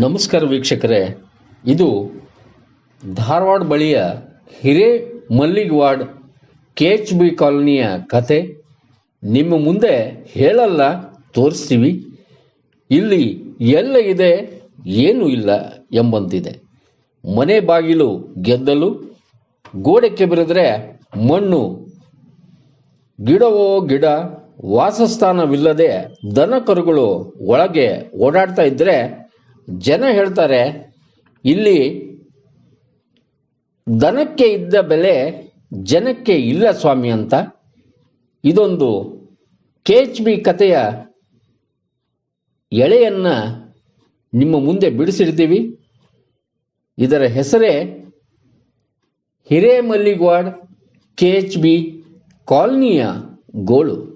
ನಮಸ್ಕಾರ ವೀಕ್ಷಕರೇ, ಇದು ಧಾರವಾಡ ಬಳಿಯ ಹಿರೇಮಲ್ಲಿಗವಾಡ KHB ಕಾಲೋನಿಯ ಕತೆ. ನಿಮ್ಮ ಮುಂದೆ ಹೇಳಲ್ಲ, ತೋರಿಸ್ತೀವಿ. ಇಲ್ಲಿ ಎಲ್ಲ ಇದೆ, ಏನೂ ಇಲ್ಲ ಎಂಬಂತಿದೆ. ಮನೆ ಬಾಗಿಲು ಗೆದ್ದಲು, ಗೋಡೆ ಕೆಬರಿದ್ರೆ ಮಣ್ಣು, ಗಿಡವೋ ಗಿಡ, ವಾಸಸ್ಥಾನವಿಲ್ಲದೆ ದನ ಕರುಗಳು ಒಳಗೆ ಓಡಾಡ್ತಾ ಇದ್ರೆ ಜನ ಹೇಳ್ತಾರೆ, ಇಲ್ಲಿ ದನಕ್ಕೆ ಇದ್ದ ಬೆಲೆ ಜನಕ್ಕೆ ಇಲ್ಲ ಸ್ವಾಮಿ ಅಂತ. ಇದೊಂದು KHB ಕಥೆಯ ಎಳೆಯನ್ನ ನಿಮ್ಮ ಮುಂದೆ ಬಿಡಿಸಿಡ್ತೀವಿ. ಇದರ ಹೆಸರೇ ಹಿರೇಮಲ್ಲಿಗವಾಡ KHB ಕಾಲೋನಿಯ ಗೋಳು.